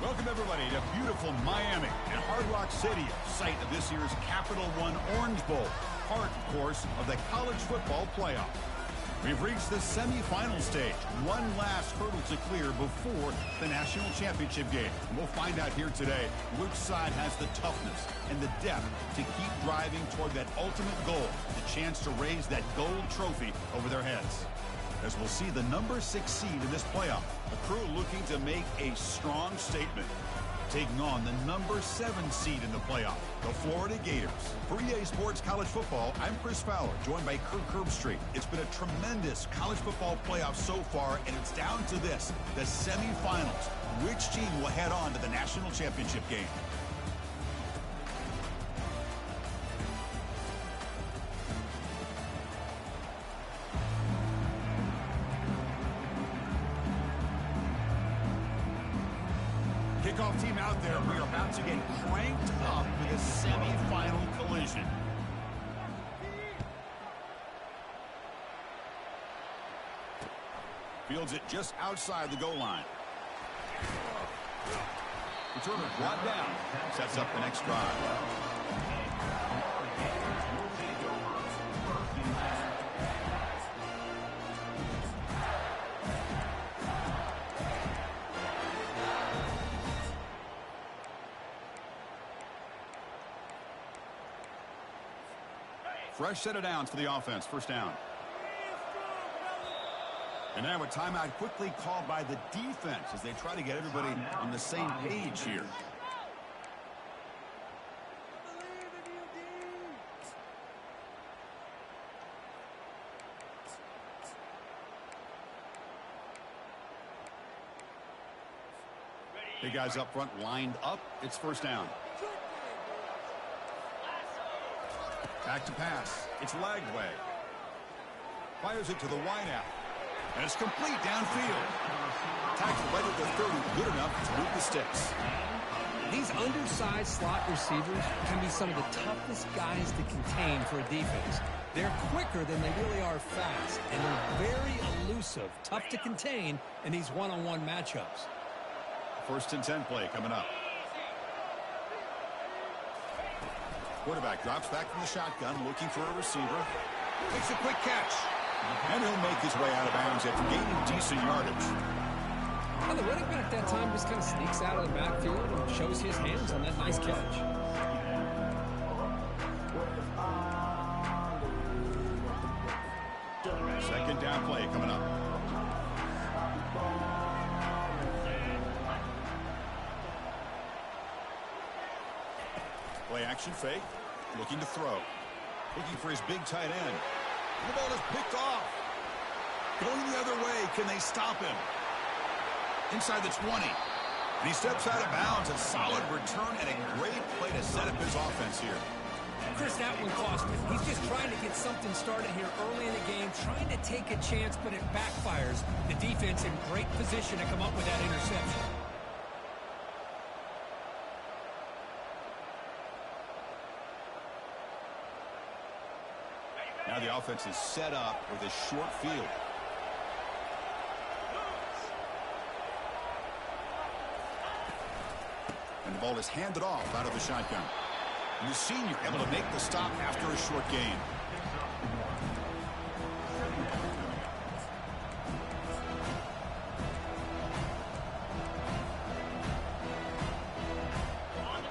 Welcome, everybody, to beautiful Miami and Hard Rock Stadium, site of this year's Capital One Orange Bowl, part, of course, of the college football playoff. We've reached the semifinal stage, one last hurdle to clear before the national championship game. And we'll find out here today which side has the toughness and the depth to keep driving toward that ultimate goal, the chance to raise that gold trophy over their heads. As we'll see the number 6 seed in this playoff, a crew looking to make a strong statement, taking on the number 7 seed in the playoff, the Florida Gators. For EA Sports College Football, I'm Chris Fowler, joined by Kirk Herbstreit. It's been a tremendous college football playoff so far, and it's down to this, the semifinals. Which team will head on to the national championship game? Kickoff team out there. We are about to get cranked up with a semifinal collision. Fields it just outside the goal line. Returner brought down. Sets up the next drive. Fresh set of downs for the offense. First down. And now a timeout quickly called by the defense as they try to get everybody on the same page here. Big guys up front lined up. It's first down. Back to pass. It's Lagway. Fires it to the wideout. And it's complete downfield. Tackle right at the 30. Good enough to move the sticks. These undersized slot receivers can be some of the toughest guys to contain for a defense. They're quicker than they really are fast. And they're very elusive, tough to contain in these one-on-one matchups. First and 10 play coming up. Quarterback drops back from the shotgun, looking for a receiver. Makes a quick catch. And he'll make his way out of bounds after gaining decent yardage. Well, the running back that time just kind of sneaks out of the backfield and shows his hands on that nice catch. Second down play coming up. Play action fake. Looking to throw. Looking for his big tight end. The ball is picked off. Going the other way. Can they stop him? Inside the 20. And he steps out of bounds. A solid return and a great play to set up his offense here. Chris, that one cost him. He's just trying to get something started here early in the game, trying to take a chance, but it backfires. The defense in great position to come up with that interception. Now the offense is set up with a short field. And the ball is handed off out of the shotgun. And the senior able to make the stop after a short gain.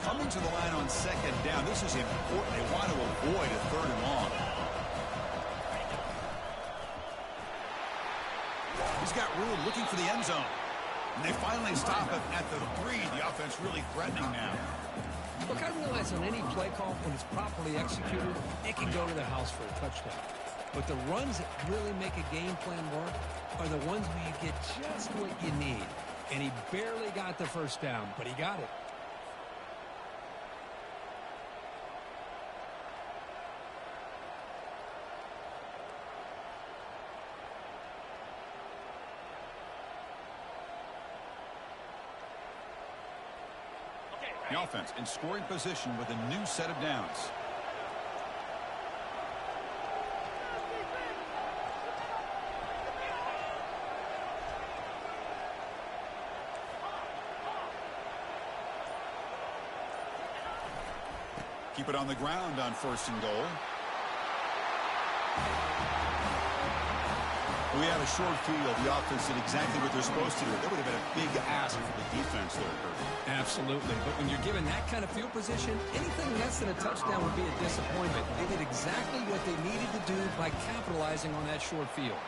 Coming to the line on second down. This is important. They want to avoid a third and long. He's got Rule looking for the end zone. And they finally stop him at the 3. The offense really threatening now. Look, I realize on any play call, when it's properly executed, it can go to the house for a touchdown. But the runs that really make a game plan work are the ones where you get just what you need. And he barely got the first down, but he got it. The offense in scoring position with a new set of downs. Keep it on the ground on 1st and goal. We had a short field. The offense did exactly what they're supposed to do. That would have been a big ask for the defense there, Kurt. Absolutely. But when you're given that kind of field position, anything less than a touchdown would be a disappointment. They did exactly what they needed to do by capitalizing on that short field.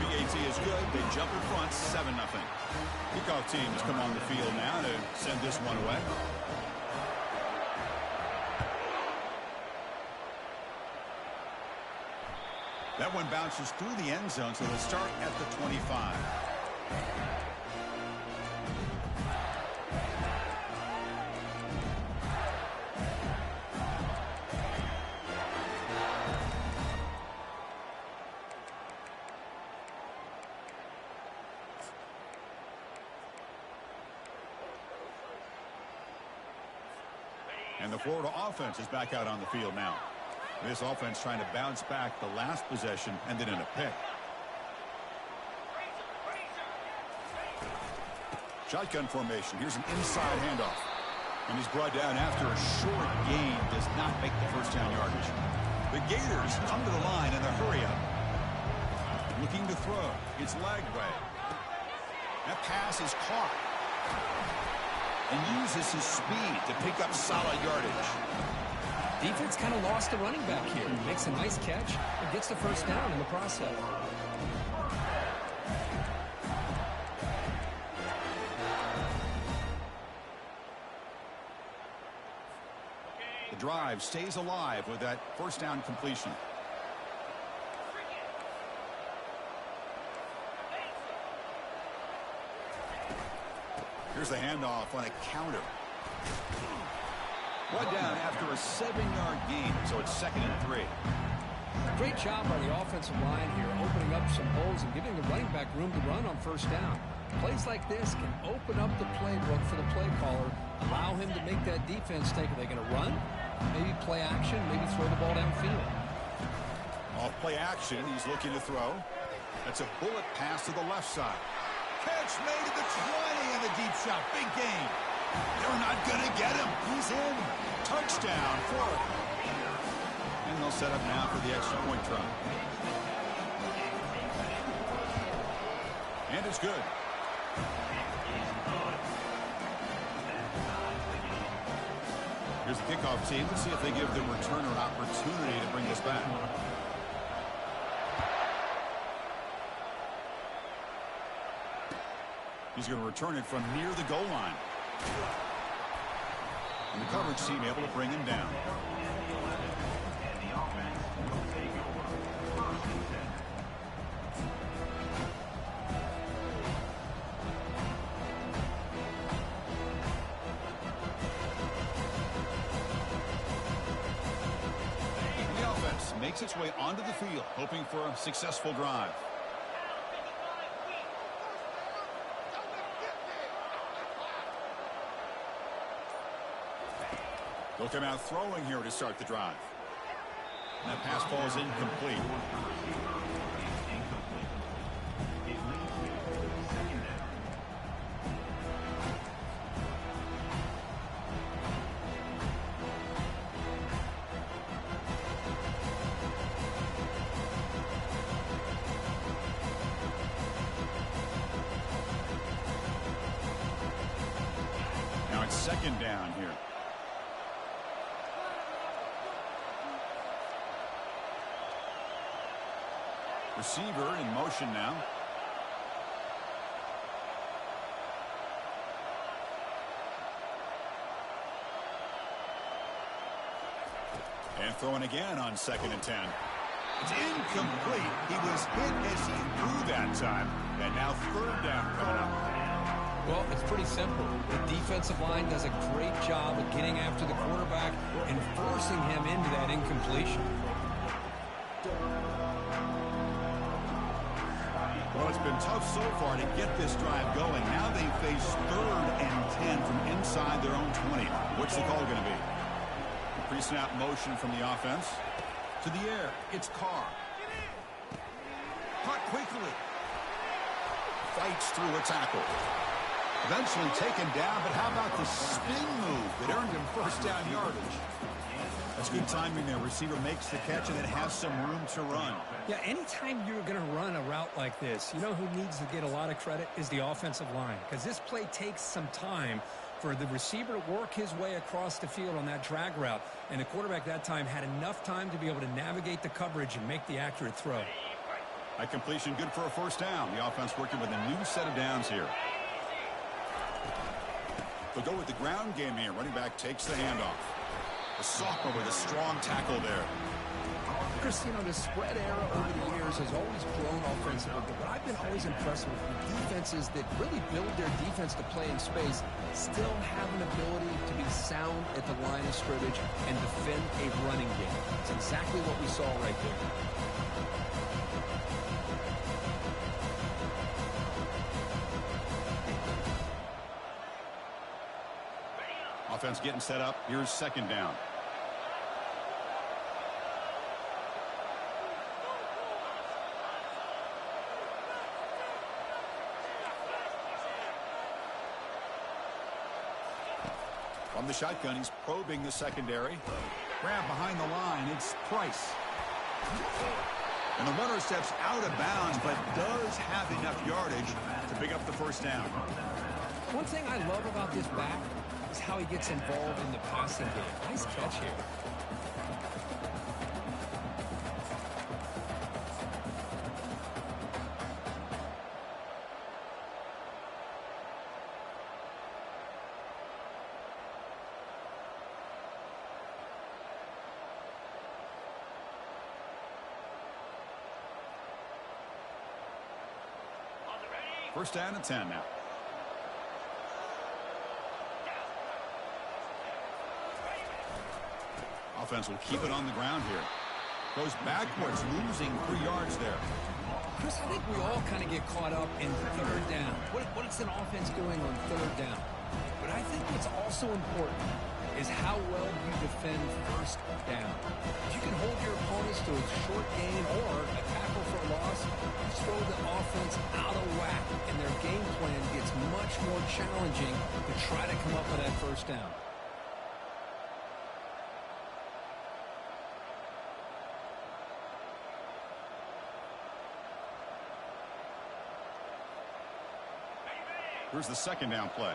BAT is good. They jump in front, 7-0. Kickoff team has come on the field now to send this one away. That one bounces through the end zone, so they'll start at the 25. And the Florida offense is back out on the field now. This offense trying to bounce back the last possession and then in a pick. Shotgun formation. Here's an inside handoff. And he's brought down after a short gain. Does not make the first down yardage. The Gators come to the line in a hurry up. Looking to throw. It's Lagway. That pass is caught. And uses his speed to pick up solid yardage. Defense kind of lost the running back here. Makes a nice catch and gets the first down in the process. The drive stays alive with that first down completion. Here's the handoff on a counter. One down after a 7-yard gain, so it's 2nd and 3. Great job by the offensive line here, opening up some holes and giving the running back room to run on first down. Plays like this can open up the playbook for the play caller, allow him to make that defense think, are they going to run? Maybe play action, maybe throw the ball downfield. Off play action, he's looking to throw. That's a bullet pass to the left side. Catch made at the 20 and the deep shot. Big game. They're not going to get him. He's in. Touchdown, Florida. And they'll set up now for the extra point try. And it's good. Here's the kickoff team. Let's see if they give the returner an opportunity to bring this back. He's going to return it from near the goal line. And the coverage team able to bring him down. The offense makes its way onto the field, hoping for a successful drive. They'll come out throwing here to start the drive. And that pass falls incomplete. Now it's 2nd down here. Receiver in motion now. And throwing again on 2nd and 10. It's incomplete. He was hit as he threw that time. And now 3rd down coming up. Well, it's pretty simple. The defensive line does a great job of getting after the quarterback and forcing him into that incompletion. Well, it's been tough so far to get this drive going. Now they face 3rd and 10 from inside their own 20. What's the call going to be? Pre-snap motion from the offense. To the air. It's Carr. Caught quickly. Fights through a tackle. Eventually taken down, but how about the spin move that earned him first down yardage? That's good timing there. Receiver makes the catch and it has some room to run. Yeah, anytime you're going to run a route like this, you know who needs to get a lot of credit is the offensive line, because this play takes some time for the receiver to work his way across the field on that drag route, and the quarterback that time had enough time to be able to navigate the coverage and make the accurate throw. That completion good for a first down. The offense working with a new set of downs here. They'll go with the ground game here. Running back takes the handoff. The sophomore with a strong tackle there. Chris, you know, the spread era over the years has always grown offensively, but I've been always impressed with defenses that really build their defense to play in space, still have an ability to be sound at the line of scrimmage and defend a running game. It's exactly what we saw right there. Offense getting set up. Here's second down. From the shotgun, he's probing the secondary. Grab behind the line. It's Price. And the runner steps out of bounds, but does have enough yardage to pick up the first down. One thing I love about this back is how he gets involved in the passing game. Nice catch here. First down and 10 now. Offense will keep it on the ground here. Goes backwards, losing 3 yards there. Chris, I think we all kind of get caught up in third down. What is an offense doing on third down? But I think what's also important is how well you defend first down. If you can hold your opponents to a short gain or a tackle for a loss, you throw the offense out of whack, and their game plan gets much more challenging to try to come up with that first down. Here's the second down play.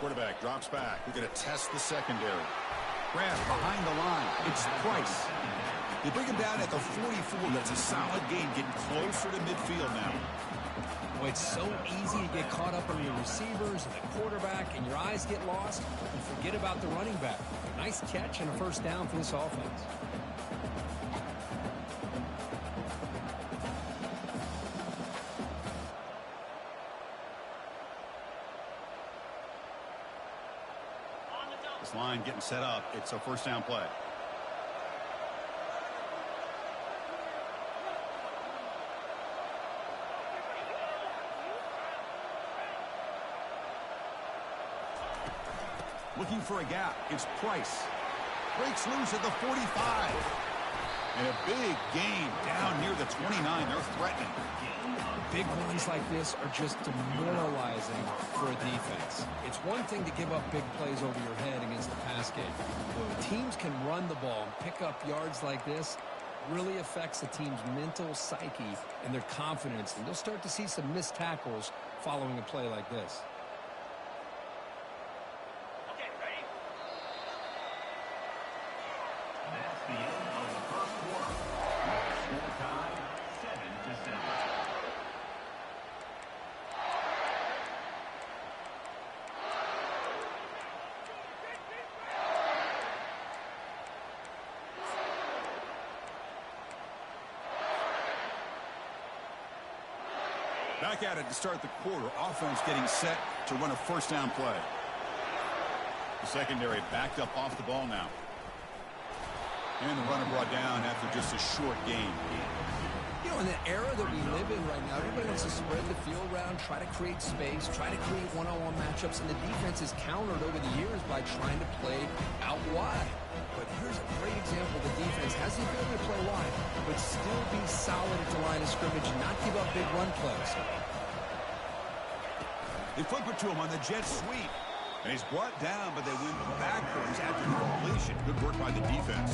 Quarterback drops back. We're going to test the secondary. Grab behind the line. It's Price. They bring him down at the 44. That's a solid gain, getting closer to midfield now. Boy, it's so easy to get caught up on your receivers and the quarterback, and your eyes get lost, and forget about the running back. Nice catch and a first down for this offense. This line getting set up. It's a first down play. Looking for a gap. It's Price. Breaks loose at the 45. And a big gain down near the 29. They're threatening. Big runs like this are just demoralizing for a defense. It's one thing to give up big plays over your head against the pass game. When teams can run the ball and pick up yards like this, really affects the team's mental psyche and their confidence. And you'll start to see some missed tackles following a play like this. Back at it to start the quarter. Offense getting set to run a first down play. The secondary backed up off the ball now. And the runner brought down after just a short gain. You know, in the era that we live in right now, everybody wants to spread the field around, try to create space, try to create one-on-one matchups, and the defense is countered over the years by trying to play out wide. But here's a great example. The defense has the be solid at the line of scrimmage and not give up big run plays. They flip it to him on the jet sweep. And he's brought down, but they went backwards after the completion. Good work by the defense.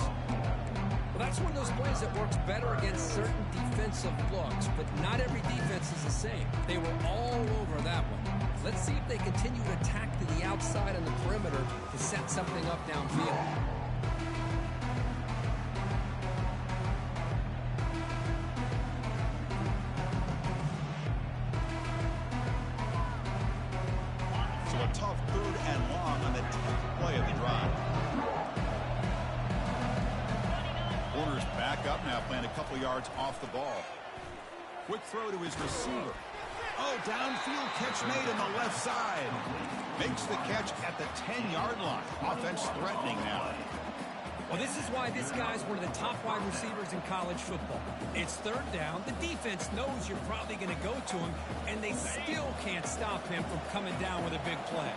Well, that's one of those plays that works better against certain defensive looks, but not every defense is the same. They were all over that one. Let's see if they continue to attack to the outside on the perimeter to set something up downfield. So a tough 3rd and long on the 10th play of the drive. Warner's back up now, playing a couple yards off the ball. Quick throw to his receiver. Oh, downfield catch made on the left side. Makes the catch at the 10-yard line. Offense threatening now. Well, this is why this guy's one of the top wide receivers in college football. It's 3rd down. The defense knows you're probably going to go to him, and they still can't stop him from coming down with a big play.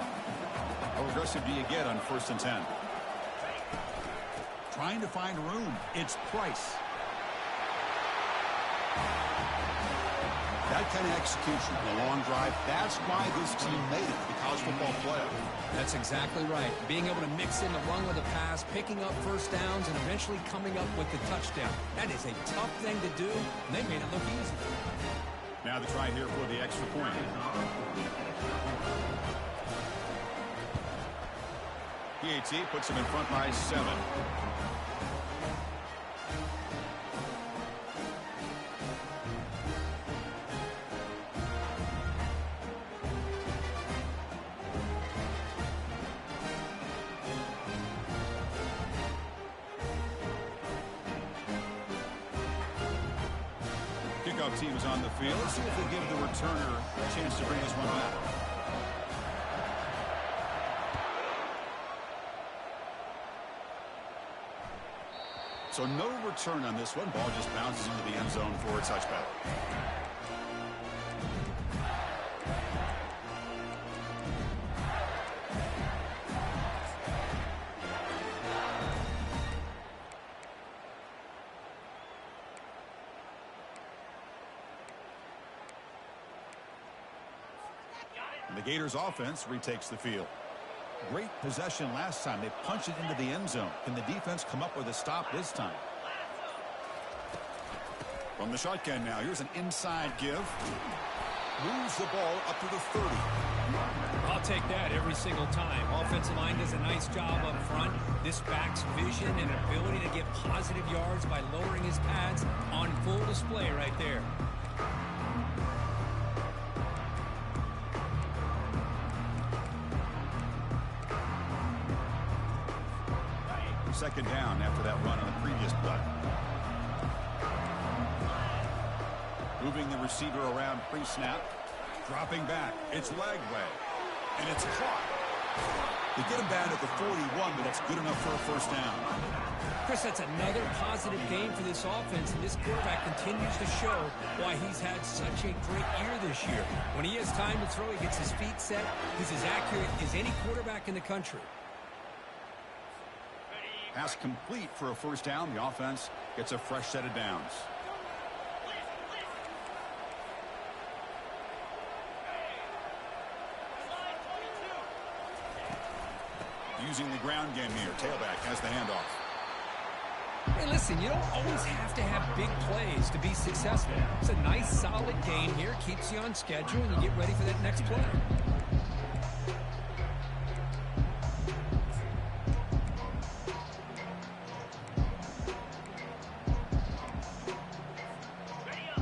How aggressive do you get on 1st and 10? Trying to find room. It's Price. That kind of execution in a long drive, that's why this team made it to the college football playoff. That's exactly right. Being able to mix in the run with a pass, picking up 1st downs, and eventually coming up with the touchdown. That is a tough thing to do, and they made it look easy. Now the try here for the extra point. PAT puts him in front by 7. Kickoff team is on the field. Let's see if they give the returner a chance to bring this one back. So no return on this one. Ball just bounces into the end zone for a touchback. And the Gators offense retakes the field. Great possession last time. They punched it into the end zone. Can the defense come up with a stop this time? From the shotgun now, here's an inside give. Moves the ball up to the 30. I'll take that every single time. Offensive line does a nice job up front. This back's vision and ability to get positive yards by lowering his pads on full display right there. 2nd down after that run on the previous play. Moving the receiver around pre-snap. Dropping back. It's leg way. And it's caught. They get him down at the 41, but that's good enough for a 1st down. Chris, that's another positive game for this offense, and this quarterback continues to show why he's had such a great year this year. When he has time to throw, he gets his feet set. He's as accurate as any quarterback in the country. Pass complete for a 1st down. The offense gets a fresh set of downs. Using the ground game here. Tailback has the handoff. Hey, listen, you don't always have to have big plays to be successful. It's a nice, solid gain here. Keeps you on schedule, and you get ready for that next play.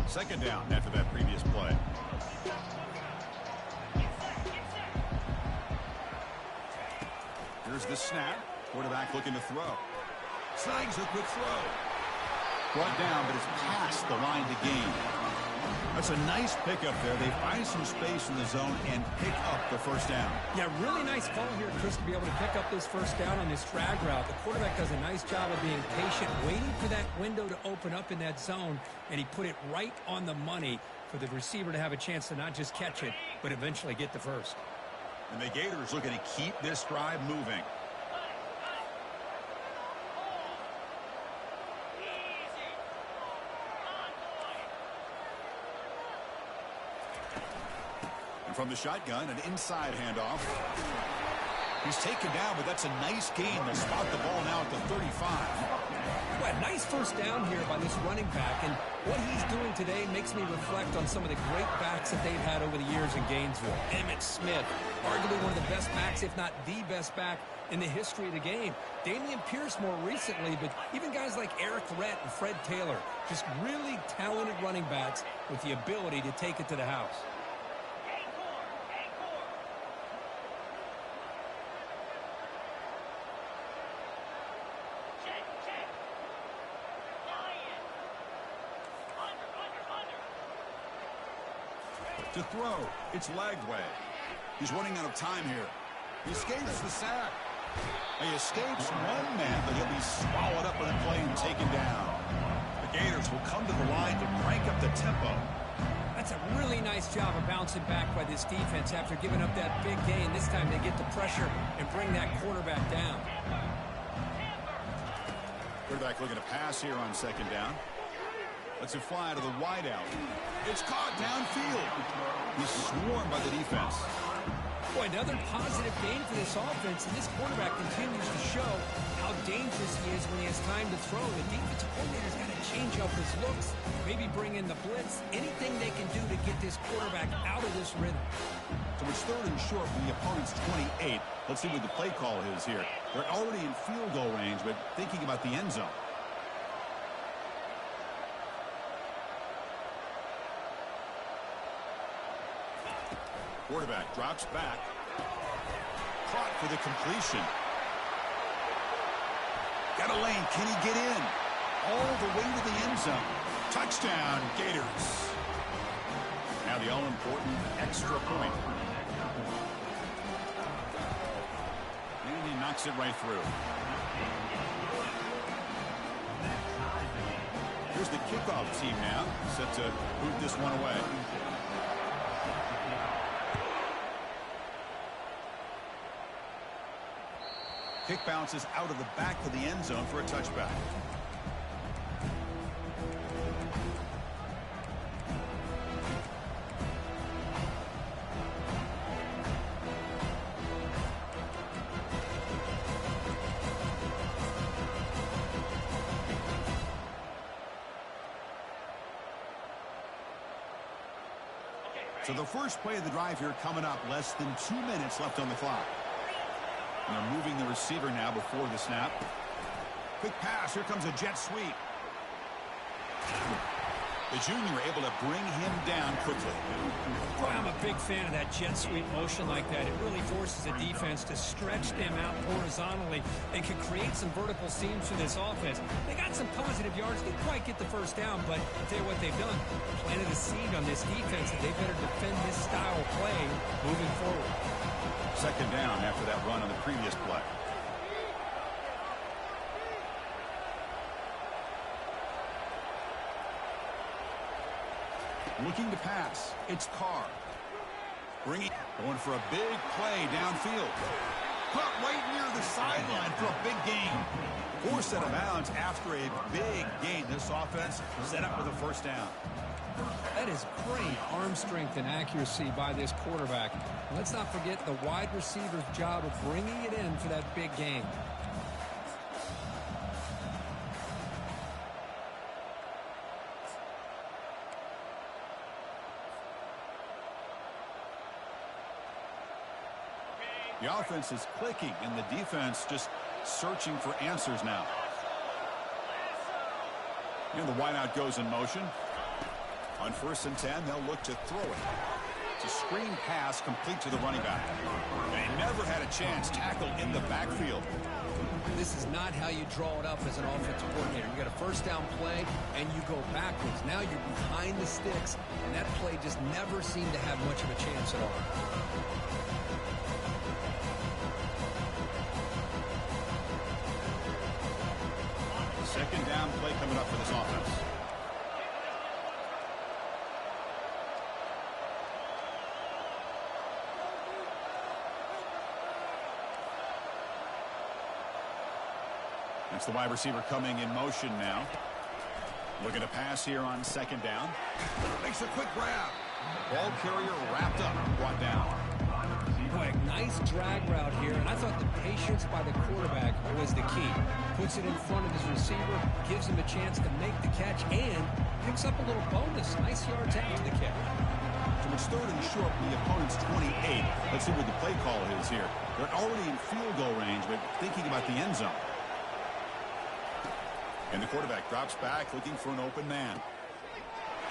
Second down after that previous play. Here's the snap. Quarterback looking to throw. Snags a quick throw. Brought down, but it's past the line to gain. That's a nice pickup there. They find some space in the zone and pick up the 1st down. Yeah, really nice call here, Chris, to be able to pick up this 1st down on this drag route. The quarterback does a nice job of being patient, waiting for that window to open up in that zone, and he put it right on the money for the receiver to have a chance to not just catch it, but eventually get the 1st. And the Gators looking to keep this drive moving. From the shotgun, an inside handoff. He's taken down, but that's a nice gain. They'll spot the ball now at the 35. Well, nice first down here by this running back, and what he's doing today makes me reflect on some of the great backs that they've had over the years in Gainesville. Emmitt Smith, arguably one of the best backs, if not the best back in the history of the game. Damian Pierce more recently, but even guys like Eric Rhett and Fred Taylor, just really talented running backs with the ability to take it to the house. To throw, it's Lagway. He's running out of time here. He escapes the sack. He escapes one man, but he'll be swallowed up in the play and taken down. The Gators will come to the line to crank up the tempo. That's a really nice job of bouncing back by this defense after giving up that big gain. This time they get the pressure and bring that quarterback down. Quarterback looking to pass here on second down. Lets it fly to the wideout. It's caught downfield. He's swarmed by the defense. Boy, another positive gain for this offense, and this quarterback continues to show how dangerous he is when he has time to throw. The defensive coordinator's got to change up his looks, maybe bring in the blitz, anything they can do to get this quarterback out of this rhythm. So it's third and short from the opponent's 28. Let's see what the play call is here. They're already in field goal range, but thinking about the end zone. Quarterback drops back. Caught for the completion. Got a lane. Can he get in? All the way to the end zone. Touchdown, Gators. Now the all-important extra point. And he knocks it right through. Here's the kickoff team now, set to boot this one away. Kick bounces out of the back of the end zone for a touchback. So the first play of the drive here coming up, less than 2 minutes left on the clock. And they're moving the receiver now before the snap. Quick pass. Here comes a jet sweep. The junior able to bring him down quickly. Boy, I'm a big fan of that jet sweep motion like that. It really forces the defense to stretch them out horizontally and can create some vertical seams for this offense. They got some positive yards. Didn't quite get the first down, but I'll tell you what they've done. Planted a seed on this defense that they better defend this style of play moving forward. Second down after that run on the previous play. Looking to pass. It's Carr. Going for a big play downfield. Caught right near the sideline for a big gain. Forced out of bounds after a big gain. This offense set up with a first down. That is great arm strength and accuracy by this quarterback. And let's not forget the wide receiver's job of bringing it in for that big gain. The offense is clicking, and the defense just searching for answers now. And the wideout goes in motion. On 1st and 10, they'll look to throw it. It's a screen pass complete to the running back. They never had a chance tackled in the backfield. This is not how you draw it up as an offensive coordinator. You got a first down play, and you go backwards. Now you're behind the sticks, and that play just never seemed to have much of a chance at all. Second down play coming up for this offense. That's the wide receiver coming in motion now. Looking to pass here on second down. Makes a quick grab. Ball carrier wrapped up, brought down. Boy, nice drag route here, and I thought the patience by the quarterback was the key. Puts it in front of his receiver, gives him a chance to make the catch, and picks up a little bonus. Nice yards after the catch. So it's third and short from the opponent's 28. Let's see what the play call is here. They're already in field goal range, but thinking about the end zone. And the quarterback drops back, looking for an open man.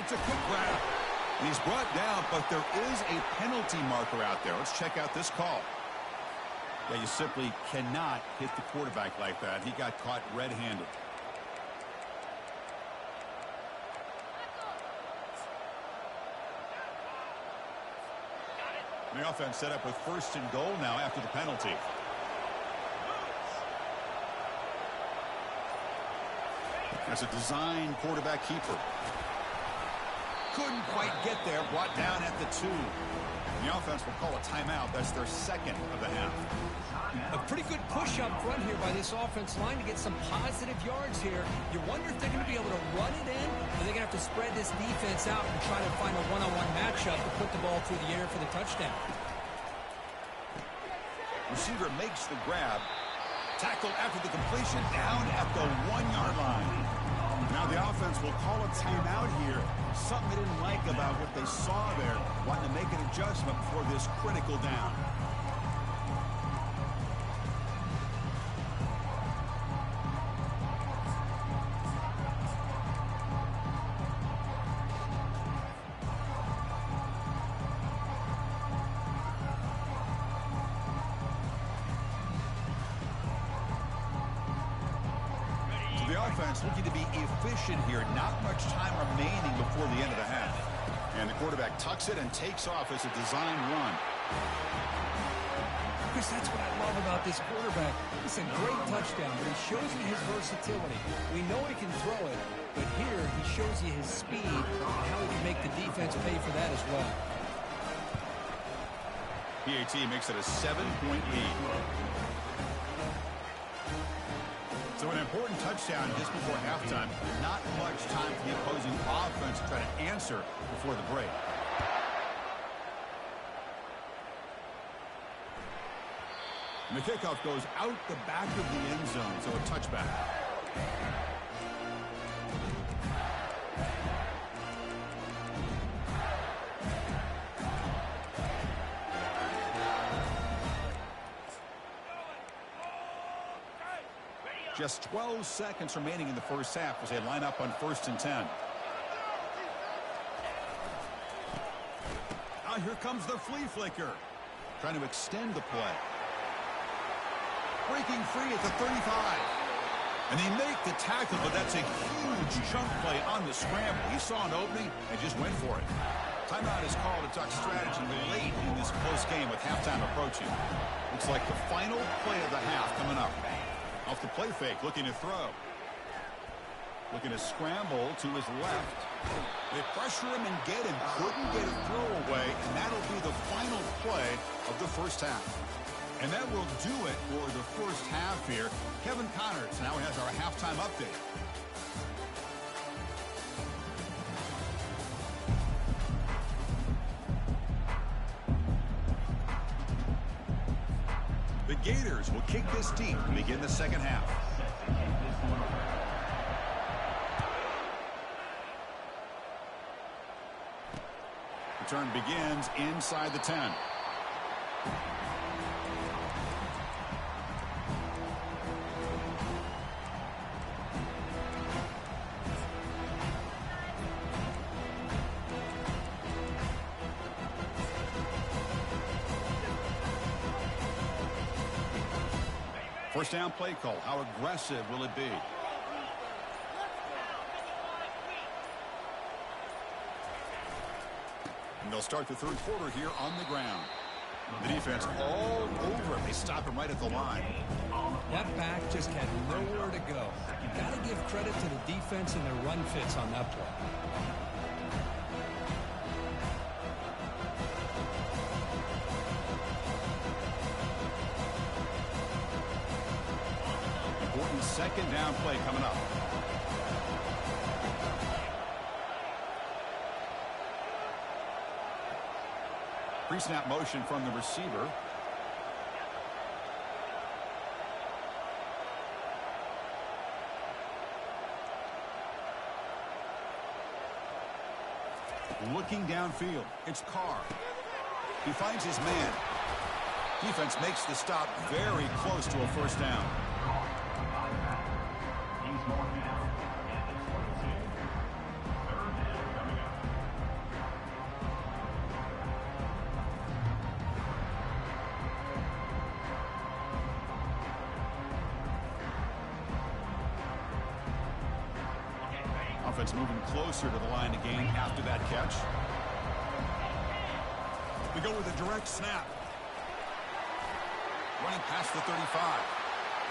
It's a quick grab. And he's brought down, but there is a penalty marker out there. Let's check out this call. Yeah, you simply cannot hit the quarterback like that. He got caught red-handed. The offense set up with first and goal now after the penalty. That's a design quarterback keeper. Couldn't quite get there. Brought down at the 2. The offense will call a timeout. That's their second of the half. A pretty good push up front here by this offense line to get some positive yards here. You wonder if they're going to be able to run it in, or they're going to have to spread this defense out and try to find a one-on-one matchup to put the ball through the air for the touchdown. Receiver makes the grab. Tackle after the completion, down at the 1-yard line. Now the offense will call a timeout here. Something they didn't like about what they saw there. Wanting to make an adjustment before this critical down. The offense looking to be efficient here. Not much time remaining before the end of the half. And the quarterback tucks it and takes off as a design run. Chris, that's what I love about this quarterback. It's a great touchdown, but he shows you his versatility. We know he can throw it, but here he shows you his speed and how he can make the defense pay for that as well. PAT makes it a 7-point lead. So an important touchdown just before halftime. Not much time for the opposing offense to try to answer before the break. And the kickoff goes out the back of the end zone, so a touchback. Just 12 seconds remaining in the first half as they line up on 1st and 10. Now here comes the flea flicker. Trying to extend the play. Breaking free at the 35. And they make the tackle, but that's a huge chunk play on the scramble. He saw an opening and just went for it. Timeout is called to talk strategy late in this close game with halftime approaching. Looks like the final play of the half coming up. Off the play fake, looking to throw. Looking to scramble to his left. They pressure him and get him. Couldn't get a throw away, and that'll be the final play of the first half. And that will do it for the first half here. Kevin Connors now has our halftime update. The Gators will kick this deep to begin the second half. Return begins inside the 10. First down play call. How aggressive will it be? And they'll start the third quarter here on the ground. The defense all over him. They stop him right at the line. That back just had nowhere to go. You've got to give credit to the defense and their run fits on that play. Second down play coming up. Pre-snap motion from the receiver. Looking downfield, it's Carr. He finds his man. Defense makes the stop very close to a first down. Offense moving closer to the line of game after that catch. We go with a direct snap. Running past the 35.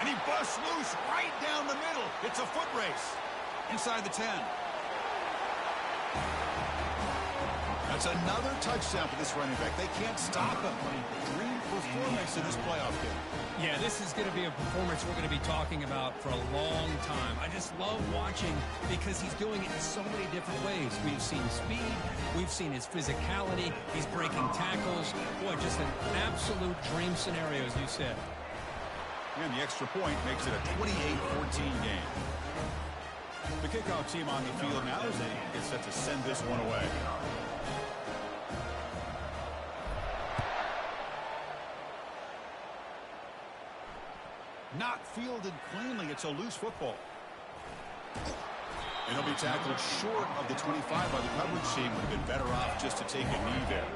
And he busts loose right down the middle. It's a foot race. Inside the 10. That's another touchdown for this running back. They can't stop him. Dream performance in this playoff game. Yeah, this is going to be a performance we're going to be talking about for a long time. I just love watching because he's doing it in so many different ways. We've seen speed. We've seen his physicality. He's breaking tackles. Boy, just an absolute dream scenario, as you said. And the extra point makes it a 28-14 game. The kickoff team on the field now as they get set to send this one away. Not fielded cleanly. It's a loose football. And he'll be tackled short of the 25 by the coverage team. Would have been better off just to take a knee there.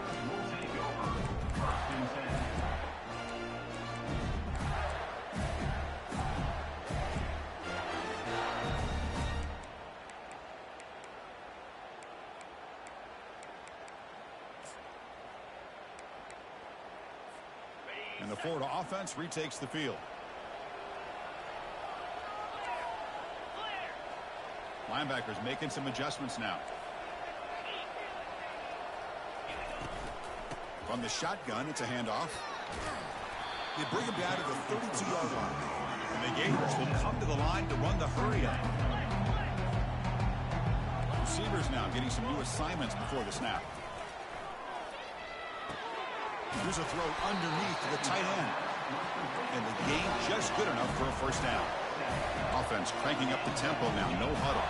And the Florida offense retakes the field. Linebackers making some adjustments now. From the shotgun, it's a handoff. They bring him down to the 32-yard line. And the Gators will come to the line to run the hurry up. Receivers now getting some new assignments before the snap. Here's a throw underneath to the tight end. And the gain just good enough for a first down. Offense cranking up the tempo now, no huddle.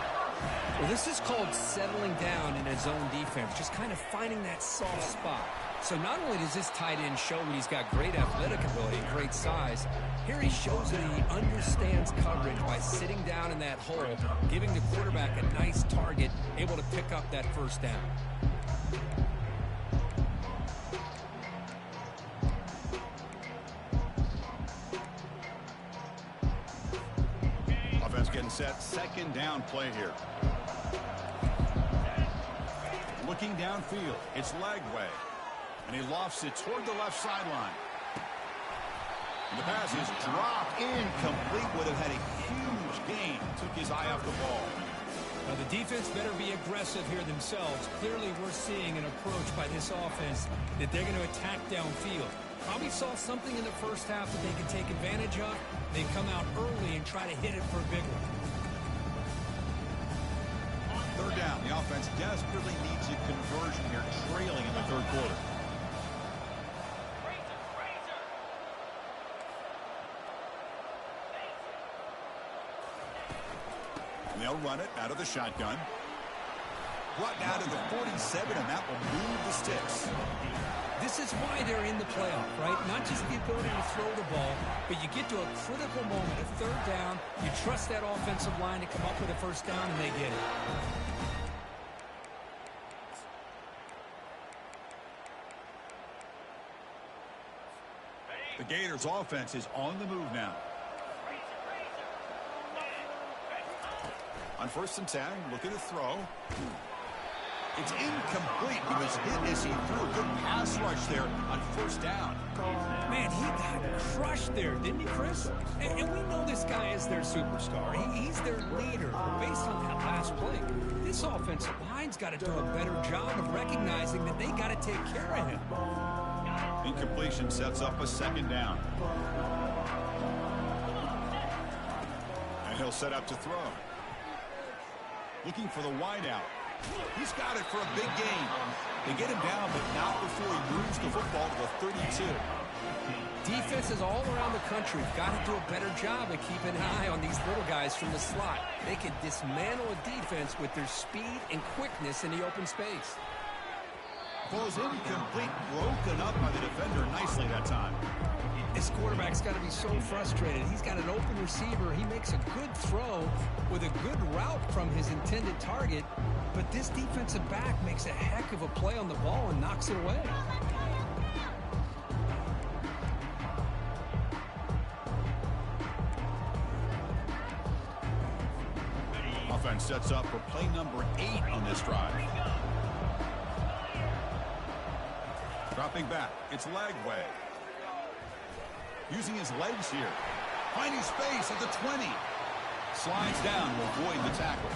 Well, this is called settling down in a zone defense, just kind of finding that soft spot. So not only does this tight end show that he's got great athletic ability and great size, here he shows that he understands coverage by sitting down in that hole, giving the quarterback a nice target, able to pick up that first down. Getting set, second down play here. Looking downfield, it's Lagway, and he lofts it toward the left sideline. And the pass is dropped incomplete. Would have had a huge gain. Took his eye off the ball. Now the defense better be aggressive here themselves. Clearly we're seeing an approach by this offense that they're going to attack downfield. Probably saw something in the first half that they can take advantage of. They come out early and try to hit it for a big one. Third down. The offense desperately needs a conversion here, trailing in the third quarter. And they'll run it out of the shotgun. Brought down to the 47, and that will move the sticks. This is why they're in the playoff, right? Not just the ability to throw the ball, but you get to a critical moment, a third down, you trust that offensive line to come up with a first down, and they get it. The Gators offense is on the move now. On 1st and 10, looking to throw. It's incomplete. He was hit as he threw a good pass rush there on 1st down. Man, he got crushed there, didn't he, Chris? And we know this guy is their superstar. He's their leader. But based on that last play, this offensive line's got to do a better job of recognizing that they got to take care of him. Incompletion sets up a second down. And he'll set up to throw. Looking for the wideout. He's got it for a big gain. They get him down, but not before he moves the football to the 32. Defenses all around the country have got to do a better job of keeping an eye on these little guys from the slot. They can dismantle a defense with their speed and quickness in the open space. Ball's incomplete, broken up by the defender nicely that time. This quarterback's got to be so frustrated. He's got an open receiver. He makes a good throw with a good route from his intended target, but this defensive back makes a heck of a play on the ball and knocks it away. Offense sets up for play number 8 on this drive. Dropping back, it's Lagway. Using his legs here. Finding space at the 20. Slides down to avoid the tackle.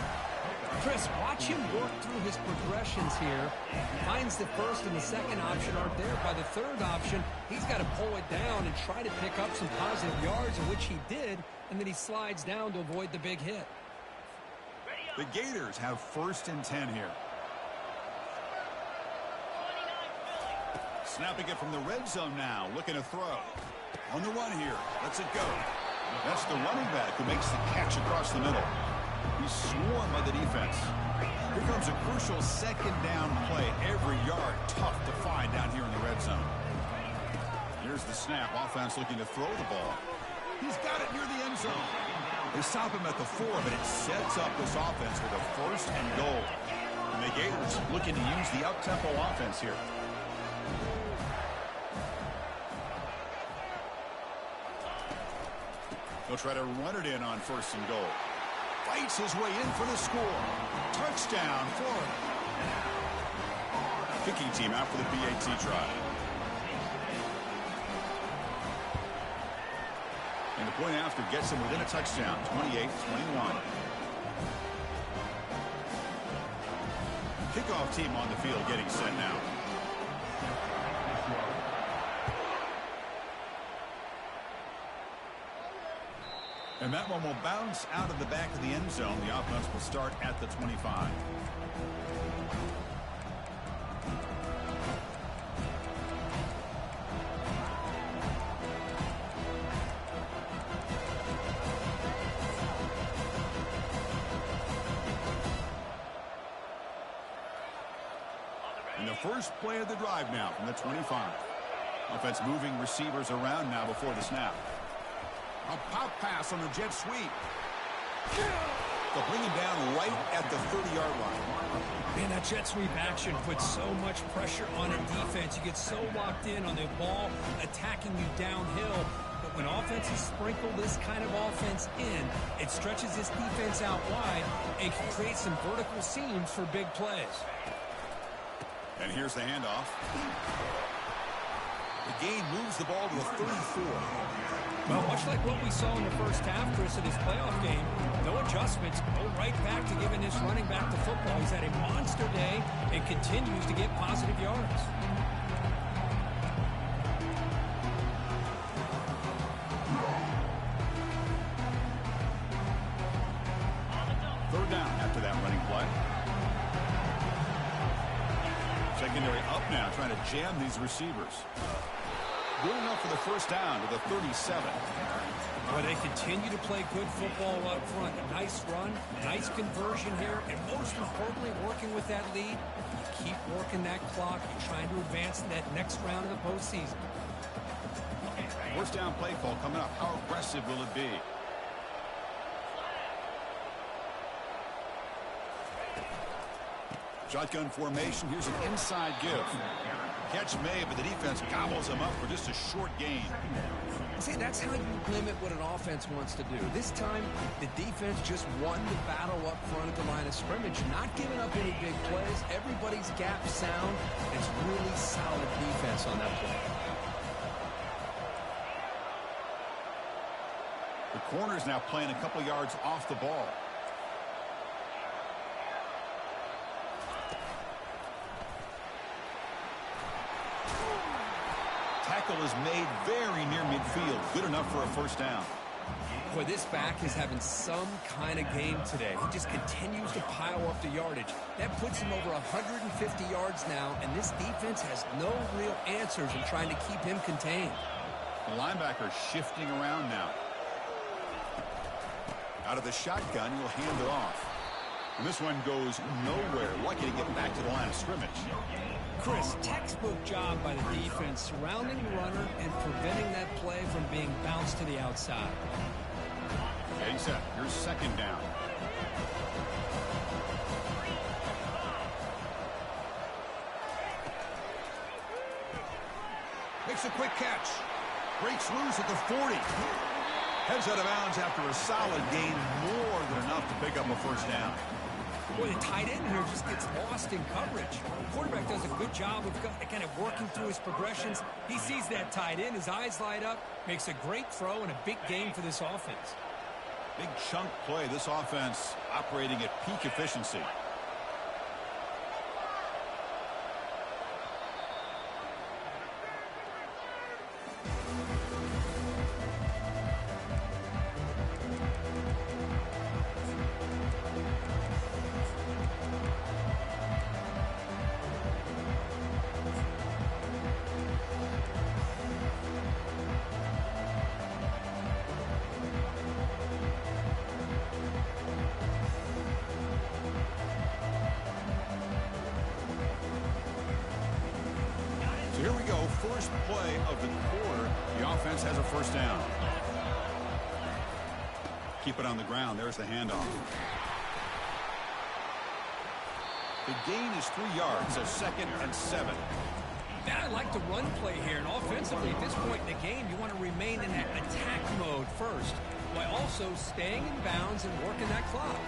Chris, watch him work through his progressions here. Finds the first and the second option aren't there. By the third option, he's got to pull it down and try to pick up some positive yards, in which he did, and then he slides down to avoid the big hit. The Gators have 1st and 10 here. Snapping it from the red zone now, looking to throw. On the run here, lets it go. That's the running back who makes the catch across the middle. He's swarmed by the defense. Here comes a crucial 2nd down play. Every yard tough to find down here in the red zone. Here's the snap. Offense looking to throw the ball. He's got it near the end zone. They stop him at the 4, but it sets up this offense with a 1st and goal. And the Gators looking to use the up-tempo offense here. He'll try to run it in on 1st and goal. Fights his way in for the score. Touchdown, Florida. Kicking team out for the PAT try. And the point after gets him within a touchdown, 28-21. Kickoff team on the field getting set now. And that one will bounce out of the back of the end zone. The offense will start at the 25. And the first play of the drive now from the 25. Offense moving receivers around now before the snap. A pop pass on the jet sweep. They'll bring him down right at the 30-yard line. Man, that jet sweep action puts so much pressure on a defense. You get so locked in on the ball attacking you downhill. But when offenses sprinkle this kind of offense in, it stretches this defense out wide and can create some vertical seams for big plays. And here's the handoff. The gain moves the ball to a 34. Well, much like what we saw in the first half, Chris, of this playoff game, no adjustments, go right back to giving this running back the football. He's had a monster day and continues to get positive yards. Third down after that running play. Secondary up now, trying to jam these receivers. Good enough for the first down to the 37. Well, they continue to play good football up front. A nice run, nice conversion here, and most importantly, working with that lead. You keep working that clock. You're trying to advance to that next round of the postseason. First down play call coming up. How aggressive will it be? Shotgun formation. Here's an inside give. Catch made, but the defense gobbles him up for just a short gain. See, that's how you limit what an offense wants to do. This time, the defense just won the battle up front at the line of scrimmage, not giving up any big plays. Everybody's gap sound. It's really solid defense on that play. The corner's now playing a couple yards off the ball. Tackle is made very near midfield. Good enough for a first down. Boy, this back is having some kind of game today. He just continues to pile up the yardage. That puts him over 150 yards now, and this defense has no real answers in trying to keep him contained. The linebacker shifting around now. Out of the shotgun, he'll hand it off. And this one goes nowhere. Lucky to get back to the line of scrimmage. Chris, textbook job by the defense surrounding the runner and preventing that play from being bounced to the outside. Getting set. Here's second down. Makes a quick catch. Breaks loose at the 40. Heads out of bounds after a solid gain, more than enough to pick up a first down. Boy, the tight end here just gets lost in coverage. The quarterback does a good job of kind of working through his progressions. He sees that tight end, his eyes light up, makes a great throw and a big gain for this offense. Big chunk play. This offense operating at peak efficiency. Here we go. First play of the quarter. The offense has a first down. Keep it on the ground. There's the handoff. The gain is 3 yards, so 2nd and 7. And I like the run play here. And offensively, at this point in the game, you want to remain in that attack mode first, while also staying in bounds and working that clock.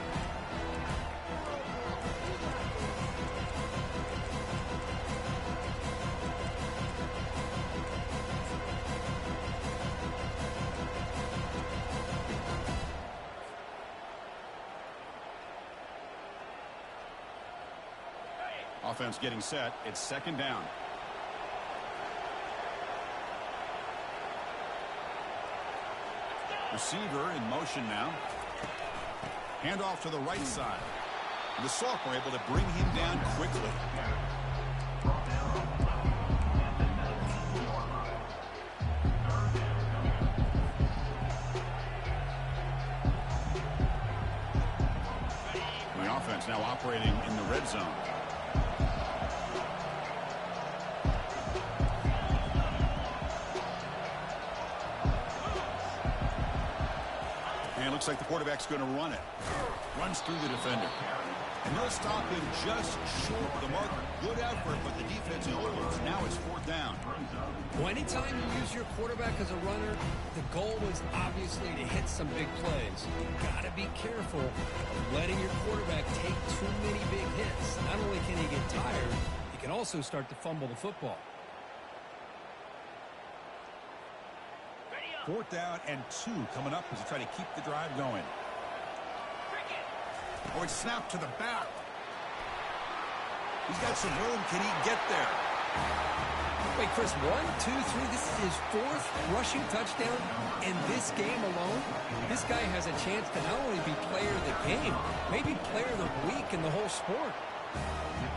Offense getting set. It's second down. Receiver in motion now. Handoff to the right side. The sophomore able to bring him down quickly. The offense now operating in the red zone. Looks like the quarterback's going to run it. Runs through the defender. And they'll stop him just short of the marker. Good effort, but the defense holds. Now it's 4th down. Well, anytime you use your quarterback as a runner, the goal is obviously to hit some big plays. You've got to be careful of letting your quarterback take too many big hits. Not only can he get tired, he can also start to fumble the football. 4th down and 2 coming up as they try to keep the drive going. Oh, it's snapped to the back. He's got some room. Can he get there? Wait, Chris, 1, 2, 3. This is his 4th rushing touchdown in this game alone. This guy has a chance to not only be player of the game, maybe player of the week in the whole sport.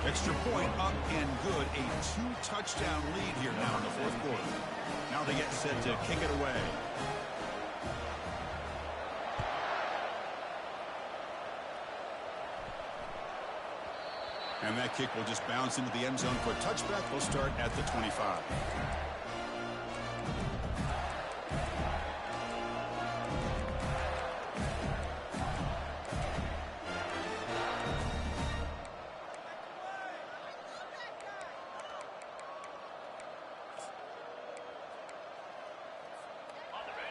Extra point up and good. A 2-touchdown lead here now in the 4th quarter. Now they get set to kick it away. And that kick will just bounce into the end zone for a touchback. We'll start at the 25.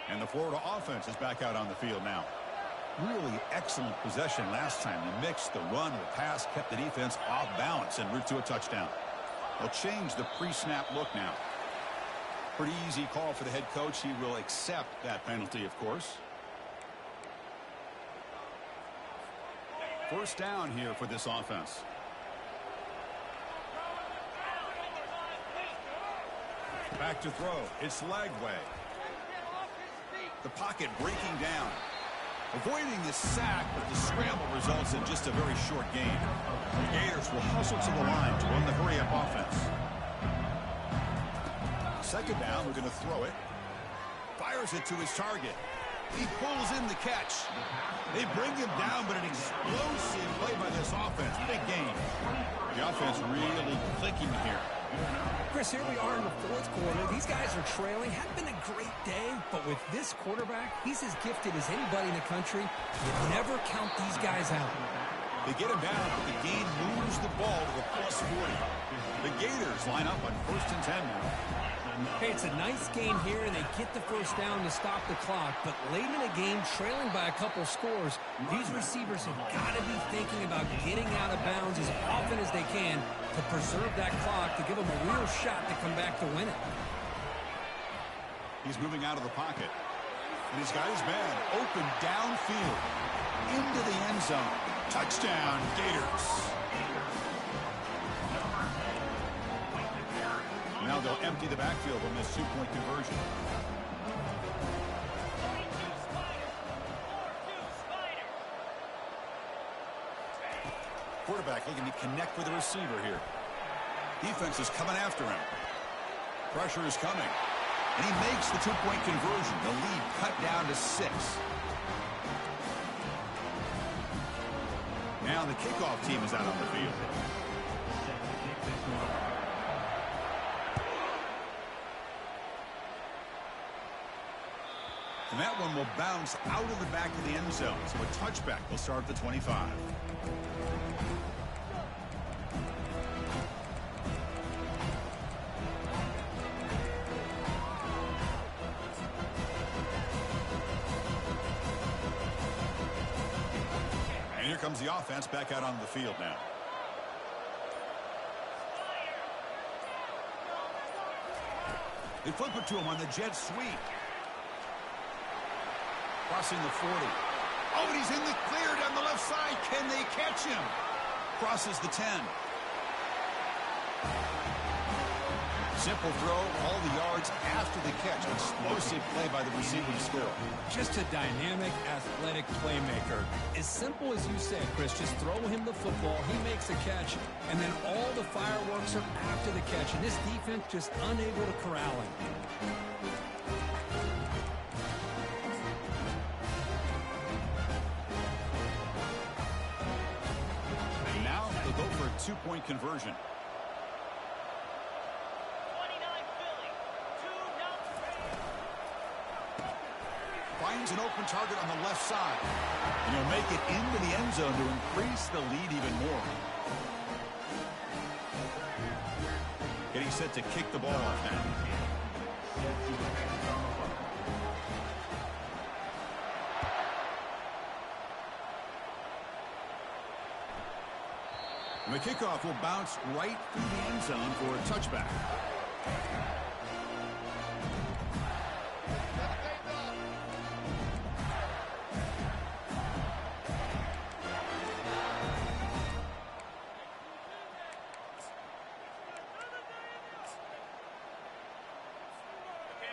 And the Florida offense is back out on the field now. Really excellent possession last time. They mixed the run with pass, kept the defense off balance en route to a touchdown. They'll change the pre-snap look now. Pretty easy call for the head coach. He will accept that penalty, of course. First down here for this offense. Back to throw. It's Lagway. The pocket breaking down. Avoiding the sack, but the scramble results in just a very short gain. The Gators will hustle to the line to run the hurry-up offense. Second down, we're going to throw it. Fires it to his target. He pulls in the catch. They bring him down, but an explosive play by this offense. Big gain. The offense really clicking here. Chris, here we are in the fourth quarter. These guys are trailing. Hadn't been a great day, but with this quarterback, he's as gifted as anybody in the country. You never count these guys out. They get him down, but the gain moves the ball to the plus 40. The Gators line up on 1st and 10 now. Hey, it's a nice game here, and they get the first down to stop the clock. But late in the game, trailing by a couple scores, these receivers have got to be thinking about getting out of bounds as often as they can to preserve that clock, to give them a real shot to come back to win it. He's moving out of the pocket. And he's got his man open downfield into the end zone. Touchdown, Gators. Now they'll empty the backfield on this two-point conversion. Quarterback looking to connect with the receiver here. Defense is coming after him. Pressure is coming. And he makes the two-point conversion. The lead cut down to 6. Now the kickoff team is out on the field. And that one will bounce out of the back of the end zone. So a touchback will start at the 25. And here comes the offense back out on the field now. They flip it to him on the jet sweep. Crossing the 40. Oh, and he's in the clear down the left side. Can they catch him? Crosses the 10. Simple throw, all the yards after the catch. Explosive play by the receiver to score. Just a dynamic, athletic playmaker. As simple as you said, Chris, just throw him the football, he makes a catch, and then all the fireworks are after the catch. And this defense just unable to corral him. Two-point conversion. Finds an open target on the left side. And he'll make it into the end zone to increase the lead even more. Getting set to kick the ball off now. And the kickoff will bounce right through the end zone for a touchback.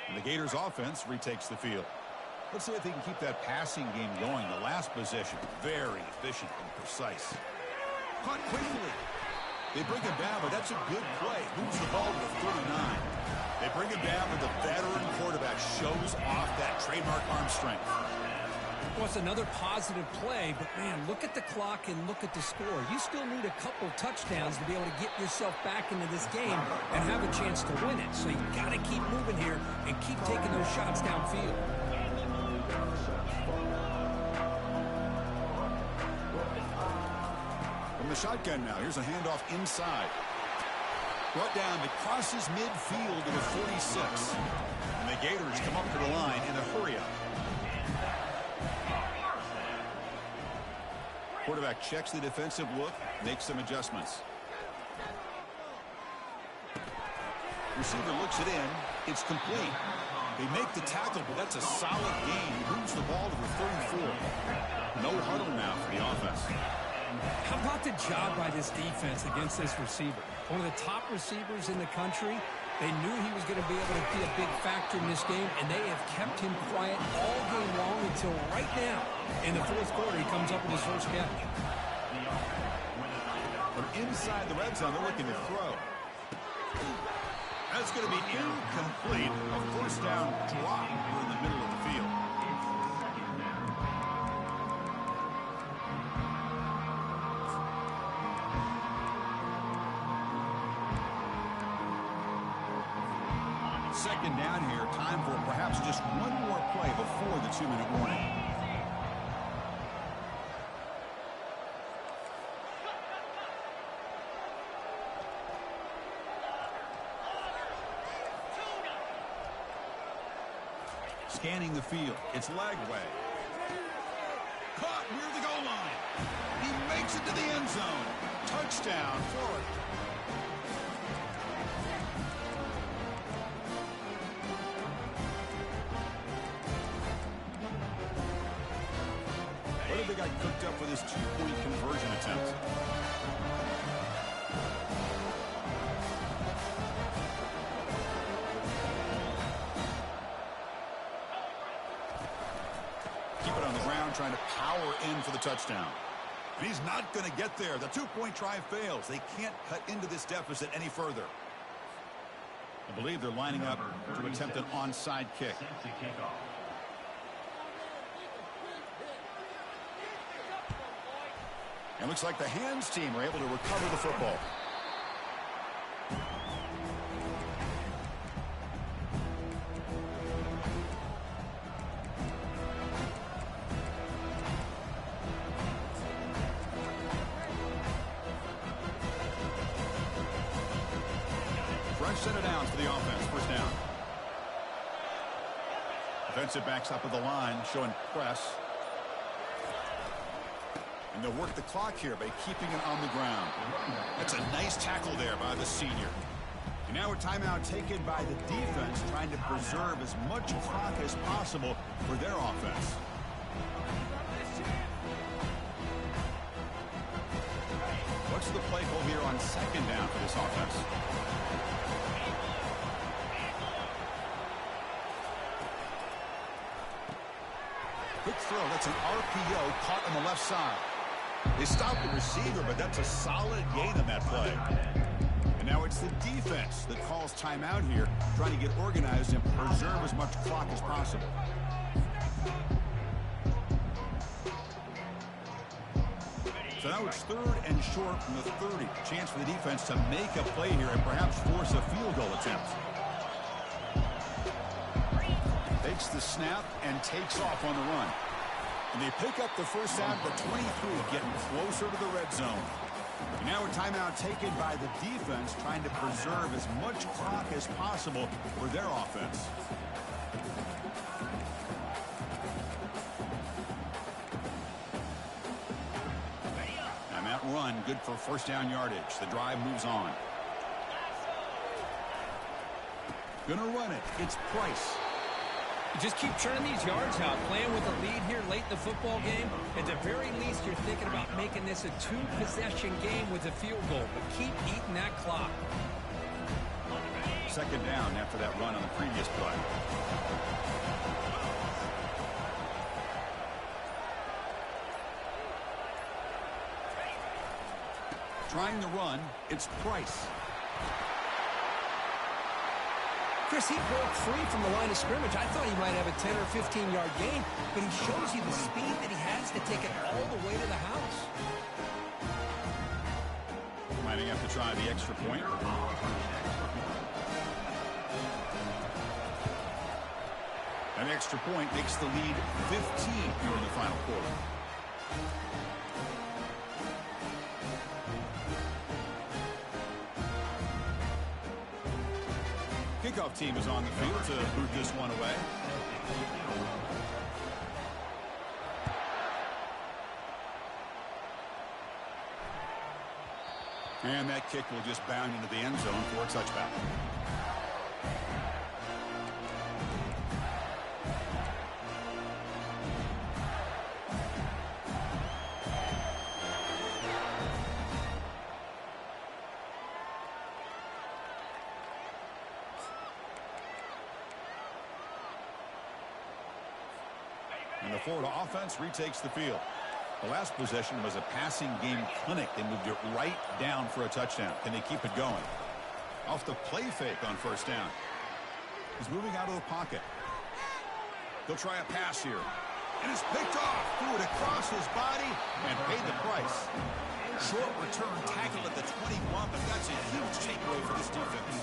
And the Gators offense retakes the field. Let's see if they can keep that passing game going. The last possession, very efficient and precise. Caught quickly. They bring him down, but that's a good play. Moves the ball to the 39. They bring him down, but the veteran quarterback shows off that trademark arm strength. Well, it's another positive play, but, man, look at the clock and look at the score. You still need a couple touchdowns to be able to get yourself back into this game and have a chance to win it. So you've got to keep moving here and keep taking those shots downfield. From the shotgun now, here's a handoff inside. Brought down to crosses midfield to the 46. And the Gators come up to the line in a hurry-up. Quarterback checks the defensive look, makes some adjustments. Receiver looks it in. It's complete. They make the tackle, but that's a solid gain. He moves the ball to the 34. No huddle now for the offense. How about the job by this defense against this receiver? One of the top receivers in the country. They knew he was going to be able to be a big factor in this game, and they have kept him quiet all game long until right now. In the fourth quarter, he comes up with his first catch. From inside the red zone, they're looking to throw. That's going to be incomplete. A first down drop in the middle of the field. Second down here. Time for perhaps just one more play before the 2-minute warning. Scanning the field. It's Lagway. Caught near the goal line. He makes it to the end zone. Touchdown, Florida. What have they got cooked up for this two-point conversion attempt? Keep it on the ground, trying to power in for the touchdown. And he's not going to get there. The two-point try fails. They can't cut into this deficit any further. I believe they're lining up to attempt an onside kick. And looks like the hands team are able to recover the football. Fresh set of downs for the offense. First down. Defensive backs up at the line, showing press. And they'll work the clock here by keeping it on the ground. That's a nice tackle there by the senior. And now a timeout taken by the defense, trying to preserve as much clock as possible for their offense. What's the play call here on second down for this offense? Quick throw. That's an RPO caught on the left side. They stopped the receiver, but that's a solid gain on that play. And now it's the defense that calls timeout here, trying to get organized and preserve as much clock as possible. So now it's third and short from the 30. Chance for the defense to make a play here and perhaps force a field goal attempt. Takes the snap and takes off on the run. And they pick up the first down at the 23, getting closer to the red zone. And now a timeout taken by the defense, trying to preserve as much clock as possible for their offense. Timeout run, good for first down yardage. The drive moves on. Gonna run it. It's Price. You just keep churning these yards out, playing with a lead here late in the football game. At the very least, you're thinking about making this a two-possession game with a field goal, but keep eating that clock. Second down after that run on the previous play. Trying the run, it's Price. Chris, he broke free from the line of scrimmage. I thought he might have a 10 or 15-yard gain, but he shows you the speed that he has to take it all the way to the house. Might have to try the extra point. An extra point makes the lead 15 here in the final quarter. Kickoff team is on the field to boot this one away. And that kick will just bound into the end zone for a touchback. Florida offense retakes the field. The last possession was a passing game clinic. They moved it right down for a touchdown. Can they keep it going? Off the play fake on first down. He's moving out of the pocket. He'll try a pass here. And it's picked off. Threw it across his body and paid the price. Short return tackle at the 21, but that's a huge takeaway for this defense.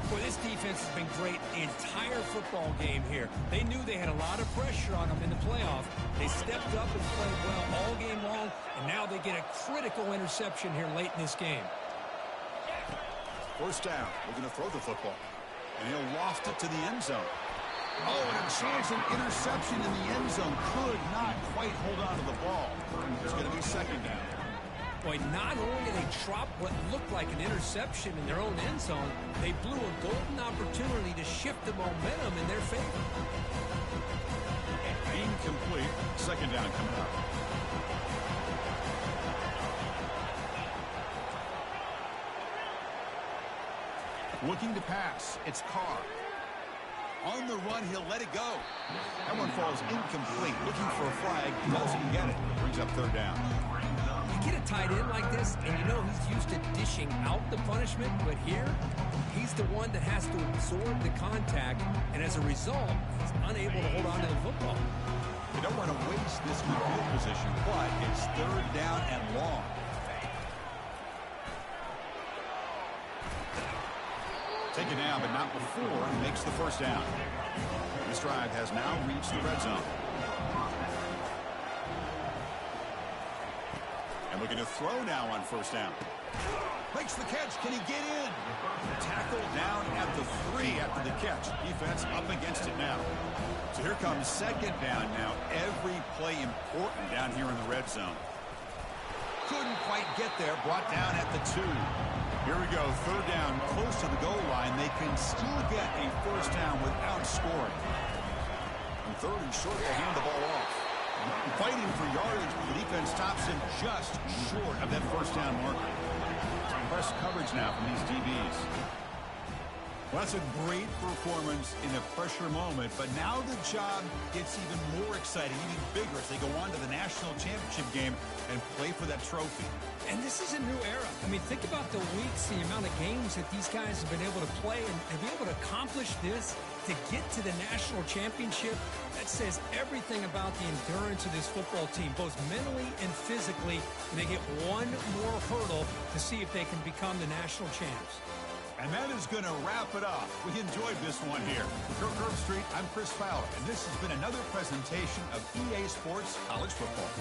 Boy, this defense has been great the entire football game here. They knew they had a lot of pressure on them in the playoff. They stepped up and played well all game long, and now they get a critical interception here late in this game. First down. We're going to throw the football. And he'll loft it to the end zone. Oh, and a chance, an interception in the end zone. Could not quite hold on to the ball. It's going to be second down. Boy, not only did they drop what looked like an interception in their own end zone, they blew a golden opportunity to shift the momentum in their favor. Incomplete. Second down coming up. Looking to pass. It's Carr. On the run, he'll let it go. That one falls incomplete. Looking for a flag. Doesn't get it. Brings up third down. Get a tight end like this, and you know he's used to dishing out the punishment, but here, he's the one that has to absorb the contact, and as a result, he's unable to hold on to the football. You don't want to waste this good field position, but it's third down and long. Taken down, but not before he makes the first down. This drive has now reached the red zone. And looking to throw now on first down. Makes the catch. Can he get in? Tackle down at the 3 after the catch. Defense up against it now. So here comes second down now. Every play important down here in the red zone. Couldn't quite get there. Brought down at the 2. Here we go. Third down close to the goal line. They can still get a first down without scoring. And third and short, they hand the ball off. Fighting for yardage, but the defense stops him just short of that first down marker. Press coverage now from these DBs. Well, that's a great performance in a pressure moment, but now the job gets even more exciting, even bigger as they go on to the national championship game and play for that trophy. And this is a new era. I mean, think about the weeks, the amount of games that these guys have been able to play and be able to accomplish this, to get to the national championship. That says everything about the endurance of this football team, both mentally and physically. And they get one more hurdle to see if they can become the national champs. And that is going to wrap it up. We enjoyed this one here. For Curve Street, I'm Chris Fowler, and this has been another presentation of EA Sports College Football.